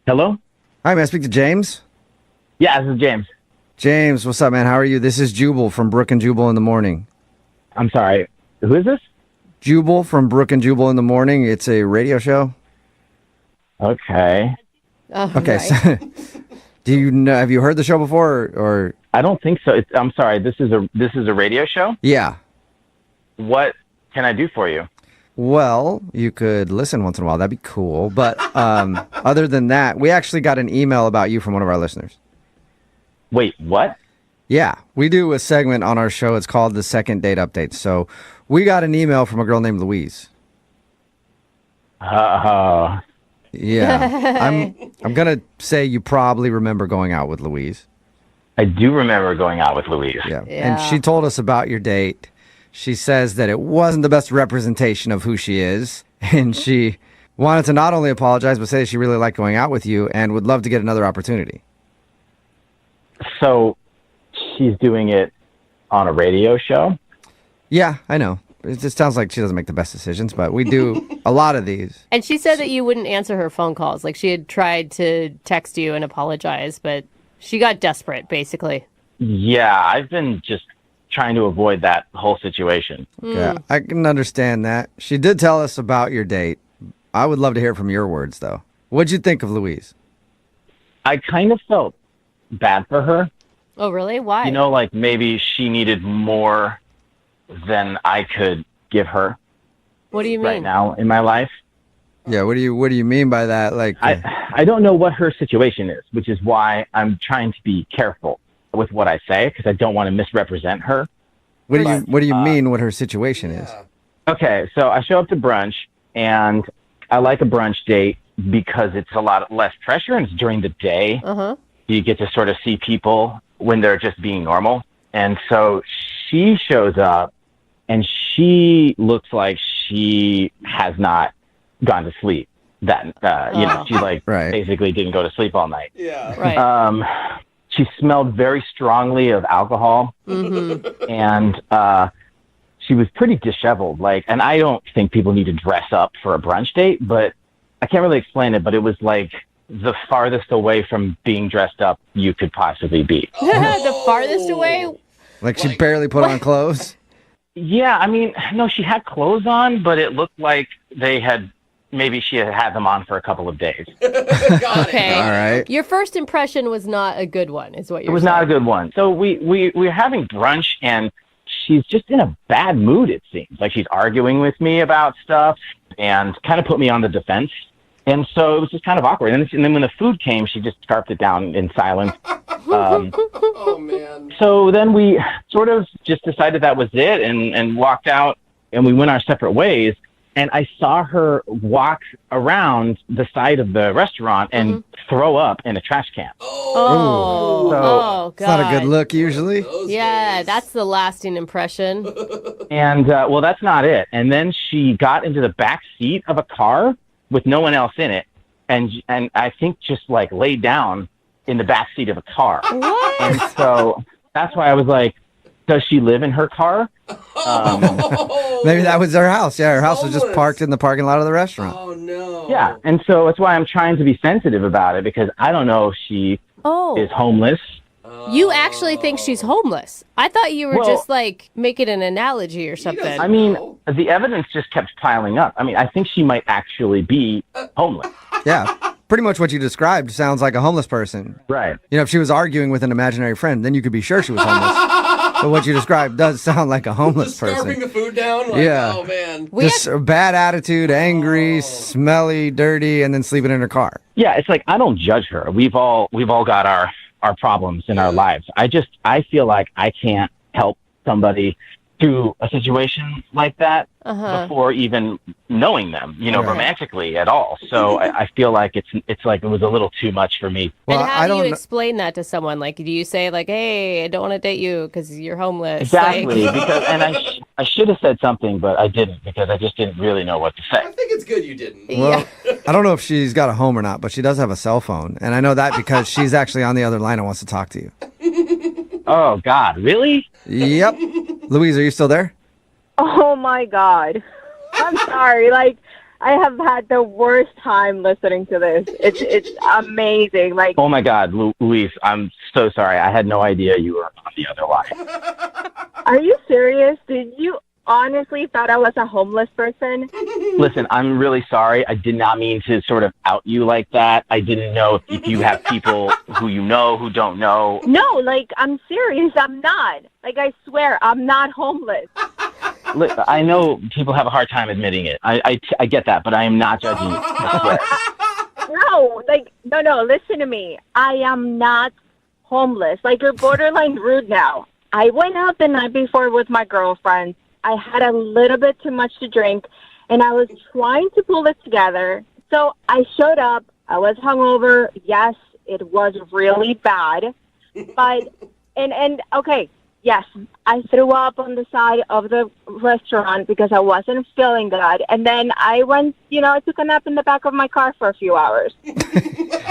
Hello? Hi, may I speak to James? Yeah, this is James. James, what's up, man? How are you? This is Jubal from Brook and Jubal in the Morning. I'm sorry. Who is this? Jubal from Brook and Jubal in the Morning. It's a radio show. Okay. Oh, Okay, right. so do you know? Have you heard the show before? Or I don't think so. I'm sorry. This is a radio show? yeah. What can I do for you? Well, you could listen once in a while. That'd be cool. But other than that, we actually got an email about you from one of our listeners. Wait, what? Yeah, we do a segment on our show. It's called the Second Date Update. So we got an email from a girl named Louise. Uh, Yeah, I'm gonna say you probably remember going out with Louise. I do remember going out with Louise. Yeah. And Yeah. she told us about your date. She says that it wasn't the best representation of who she is. And she wanted to not only apologize, but say she really liked going out with you and would love to get another opportunity. So she's doing it on a radio show? Yeah, I know. It just sounds like she doesn't make the best decisions, but we do a lot of these. And she said that you wouldn't answer her phone calls. Like she had tried to text you and apologize, but she got desperate, basically. Yeah, I've been just trying to avoid that whole situation. Yeah, I can understand that. She did tell us about your date. I would love to hear from your words, though. What'd you think of Louise? I kind of felt bad for her. Oh, really? Why? You know, like maybe she needed more than I could give her What do you mean? right now in my life. Yeah, what do you mean by that? Like, I don't know what her situation is, which is why I'm trying to be careful with what I say because I don't want to misrepresent her. what do you mean what her situation is? Okay, so I show up to brunch and I like a brunch date because it's a lot less pressure and it's during the day. Uh-huh. You get to sort of see people when they're just being normal. And so she shows up and she looks like she has not gone to sleep. She like Right. basically didn't go to sleep all night. Right. She smelled very strongly of alcohol and she was pretty disheveled. And I don't think people need to dress up for a brunch date, but I can't really explain it, but it was like the farthest away from being dressed up you could possibly be. The farthest away? Like she barely put on clothes? Yeah, I mean, no, she had clothes on, but it looked like maybe she had had them on for a couple of days. Okay. All right. Your first impression was not a good one, is what you're It was saying. not a good one. So we're having brunch, and she's just in a bad mood, it seems. Like she's arguing with me about stuff and kind of put me on the defense. And so it was just kind of awkward. And then when the food came, she just scarfed it down in silence. Oh, man. So then we sort of just decided that was it and walked out, and we went our separate ways. And I saw her walk around the side of the restaurant and throw up in a trash can. Oh, So- God. It's not a good look usually. Yeah, that's the lasting impression. And, well, that's not it. And then she got into the back seat of a car with no one else in it. And I think just like laid down in the back seat of a car. What? And so that's why I was like, does she live in her car? Maybe that was her house. Yeah, her house was just Homeless. parked in the parking lot of the restaurant. Oh, no. Yeah. And so that's why I'm trying to be sensitive about it because I don't know if she Oh, is homeless. you actually think she's homeless. I thought you were Well- just like making an analogy or something. I mean, the evidence just kept piling up. I mean, I think she might actually be homeless. Yeah, pretty much what you described sounds like a homeless person. Right. You know, if she was arguing with an imaginary friend, then you could be sure she was homeless. But what you described does sound like a homeless Just scarfing person. the food down? Like, Yeah. Oh, man. We Just a bad attitude, angry, smelly, dirty, and then sleeping in her car. Yeah, it's like I don't judge her. We've all got our problems in our lives. I feel like I can't help somebody through a situation like that before even knowing them, Right. romantically at all. So I feel like it's like it was a little too much for me. Well, and how I do you don't. explain that to someone? Like, do you say like, "Hey, I don't want to date you because you're homeless"? Exactly, Like, because I should have said something, but I didn't because I just didn't really know what to say. I think it's good you didn't. Well, I don't know if she's got a home or not, but she does have a cell phone, and I know that because she's actually on the other line and wants to talk to you. Oh God, really? Yep. Louise, are you still there? Oh my God. I'm sorry. I have had the worst time listening to this. It's amazing. Like, Oh my God, Luis, I'm so sorry. I had no idea you were on the other line. are you serious? Did you honestly thought I was a homeless person? Listen, I'm really sorry. I did not mean to sort of out you like that. I didn't know if you have people who you know who don't know. No, like, I'm serious. I'm not. Like, I swear, I'm not homeless. I know people have a hard time admitting it. I get that, but I am not judging you. I swear. No, like, no, listen to me. I am not homeless. Like, you're borderline rude now. I went out the night before with my girlfriend. I had a little bit too much to drink, and I was trying to pull it together. So I showed up. I was hungover. Yes, it was really bad. But, and okay, yes, I threw up on the side of the restaurant because I wasn't feeling good. And then I went, I took a nap in the back of my car for a few hours.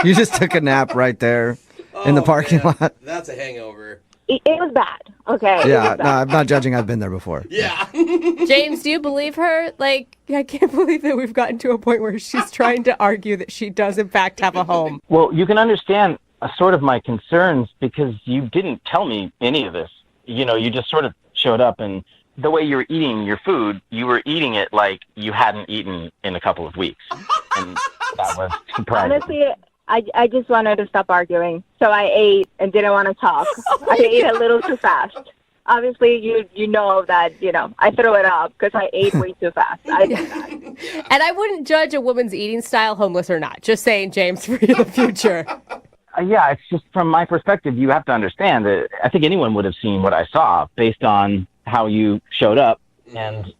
You just took a nap right there in the parking lot. That's a hangover. It was bad. Okay. it Yeah, was no, bad. I'm not judging. I've been there before. Yeah. James, do you believe her? Like, I can't believe that we've gotten to a point where she's trying to argue that she does, in fact, have a home. Well, you can understand sort of my concerns because you didn't tell me any of this. You just sort of showed up, and the way you were eating your food, you were eating it like you hadn't eaten in a couple of weeks. And that was surprising. Honestly, I just wanted to stop arguing. So I ate and didn't want to talk. I ate a little too fast. Obviously, you know that, I threw it up because I ate way too fast. I did that. And I wouldn't judge a woman's eating style, homeless or not. Just saying, James, for the future. Yeah, it's just from my perspective, you have to understand that I think anyone would have seen what I saw based on how you showed up and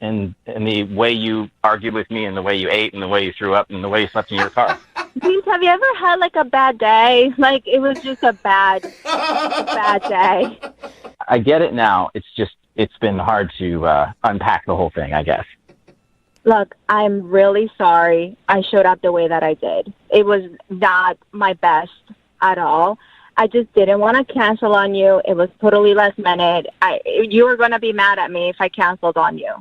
the way you argued with me and the way you ate and the way you threw up and the way you slept in your car. James, have you ever had like a bad day? Like, it was just a bad day. I get it now. It's been hard to unpack the whole thing, I guess. Look, I'm really sorry I showed up the way that I did. It was not my best at all. I just didn't want to cancel on you. It was totally last minute. You were going to be mad at me if I canceled on you.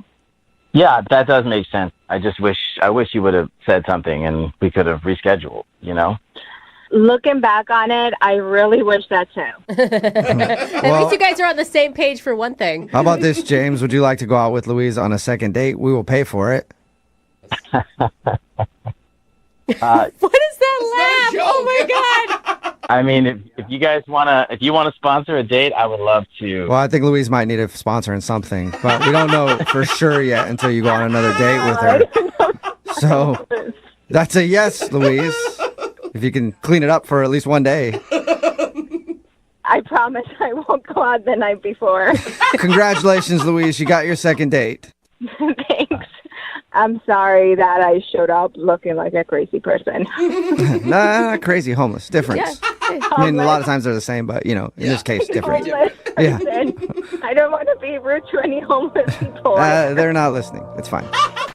Yeah, that does make sense. I wish you would have said something and we could have rescheduled, Looking back on it, I really wish that too. At least you guys are on the same page for one thing. How about this, James? Would you like to go out with Louise on a second date? We will pay for it. What is that not a laugh? joke. Oh my God. I mean, if you guys if you want to sponsor a date, I would love to. Well, I think Louise might need a sponsor in something, but we don't know for sure yet until you go on another date with her. So that's a yes, Louise. If you can clean it up for at least one day. I promise I won't go out the night before. Congratulations, Louise. You got your second date. Thanks. I'm sorry that I showed up looking like a crazy person. Nah, not crazy. Homeless. Difference. Yeah. I mean, a lot of times they're the same, but, in this case, different. Homeless Yeah. person. I don't want to be rude to any homeless people. They're not listening. It's fine.